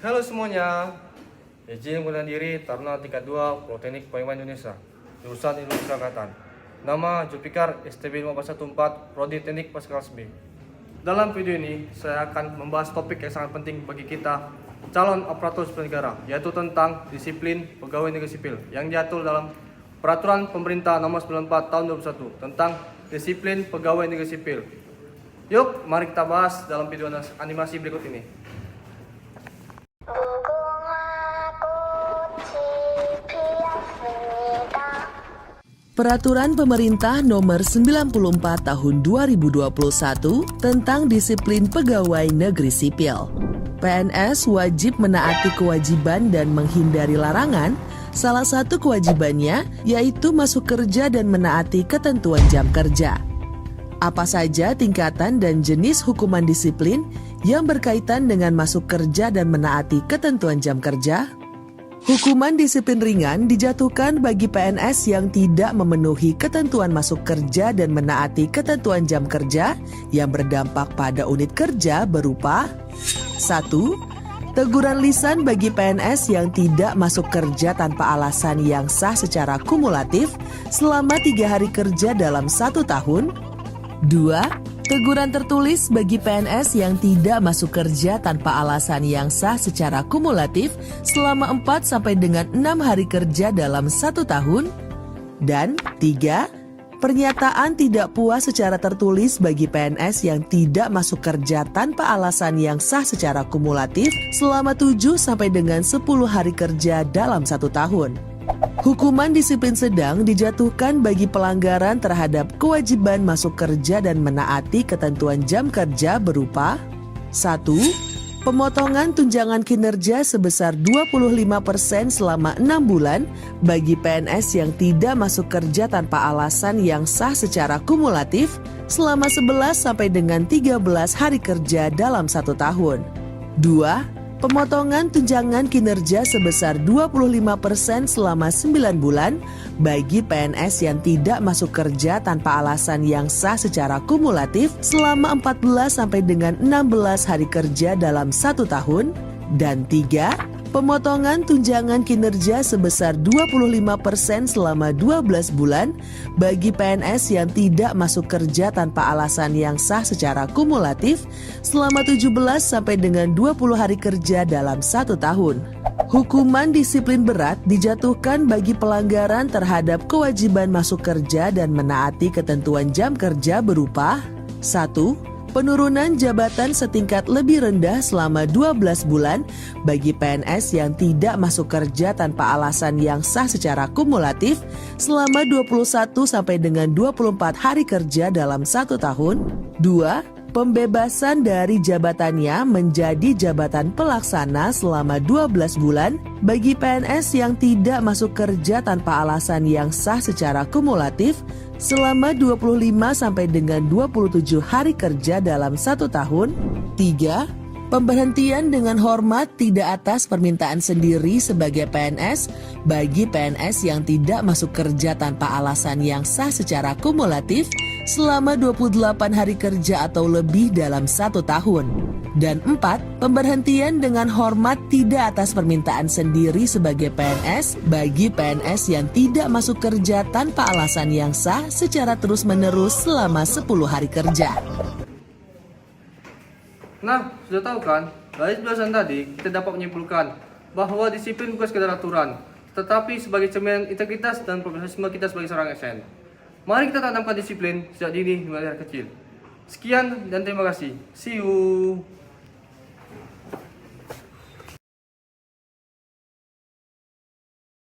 Halo semuanya, izin mengenalkan diri Taruna tingkat 2 Politeknik Paiman Indonesia, jurusan Ilmu Kesehatan. Nama Zulfikar STB 1514, Prodi Teknik Pas Kelas B. Dalam video ini, saya akan membahas topik yang sangat penting bagi kita calon aparatur sipil negara, yaitu tentang disiplin pegawai negeri sipil yang diatur dalam Peraturan Pemerintah Nomor 94 Tahun 2021 tentang disiplin pegawai negeri sipil. Yuk, mari kita bahas dalam video animasi berikut ini. Peraturan Pemerintah Nomor 94 Tahun 2021 tentang disiplin pegawai negeri sipil. PNS wajib menaati kewajiban dan menghindari larangan. Salah satu kewajibannya yaitu masuk kerja dan menaati ketentuan jam kerja. Apa saja tingkatan dan jenis hukuman disiplin yang berkaitan dengan masuk kerja dan menaati ketentuan jam kerja? Hukuman disiplin ringan dijatuhkan bagi PNS yang tidak memenuhi ketentuan masuk kerja dan menaati ketentuan jam kerja yang berdampak pada unit kerja berupa 1. Teguran lisan bagi PNS yang tidak masuk kerja tanpa alasan yang sah secara kumulatif selama 3 hari kerja dalam 1 tahun. 2. Teguran tertulis bagi PNS yang tidak masuk kerja tanpa alasan yang sah secara kumulatif selama 4 sampai dengan 6 hari kerja dalam 1 tahun. Dan 3. Pernyataan tidak puas secara tertulis bagi PNS yang tidak masuk kerja tanpa alasan yang sah secara kumulatif selama 7 sampai dengan 10 hari kerja dalam 1 tahun. Hukuman disiplin sedang dijatuhkan bagi pelanggaran terhadap kewajiban masuk kerja dan menaati ketentuan jam kerja berupa 1. Pemotongan tunjangan kinerja sebesar 25% selama 6 bulan bagi PNS yang tidak masuk kerja tanpa alasan yang sah secara kumulatif selama 11 sampai dengan 13 hari kerja dalam 1 tahun. 2. Pemotongan tunjangan kinerja sebesar 25% selama 9 bulan bagi PNS yang tidak masuk kerja tanpa alasan yang sah secara kumulatif selama 14 sampai dengan 16 hari kerja dalam 1 tahun. Dan 3. Pemotongan tunjangan kinerja sebesar 25% selama 12 bulan bagi PNS yang tidak masuk kerja tanpa alasan yang sah secara kumulatif selama 17 sampai dengan 20 hari kerja dalam 1 tahun. Hukuman disiplin berat dijatuhkan bagi pelanggaran terhadap kewajiban masuk kerja dan menaati ketentuan jam kerja berupa 1. Penurunan jabatan setingkat lebih rendah selama 12 bulan bagi PNS yang tidak masuk kerja tanpa alasan yang sah secara kumulatif selama 21 sampai dengan 24 hari kerja dalam 1 tahun. 2. Pembebasan dari jabatannya menjadi jabatan pelaksana selama 12 bulan bagi PNS yang tidak masuk kerja tanpa alasan yang sah secara kumulatif selama 25 sampai dengan 27 hari kerja dalam 1 tahun. 3. Pemberhentian dengan hormat tidak atas permintaan sendiri sebagai PNS bagi PNS yang tidak masuk kerja tanpa alasan yang sah secara kumulatif selama 28 hari kerja atau lebih dalam 1 tahun. Dan 4. Pemberhentian dengan hormat tidak atas permintaan sendiri sebagai PNS bagi PNS yang tidak masuk kerja tanpa alasan yang sah secara terus-menerus selama 10 hari kerja. Nah, sudah tahu kan? Dari penjelasan tadi, kita dapat menyimpulkan bahwa disiplin bukan sekedar aturan, tetapi sebagai cerminan integritas dan profesionalisme kita sebagai seorang ASN. Mari kita tanamkan disiplin sejak dini mulai dari kecil. Sekian dan terima kasih. See you.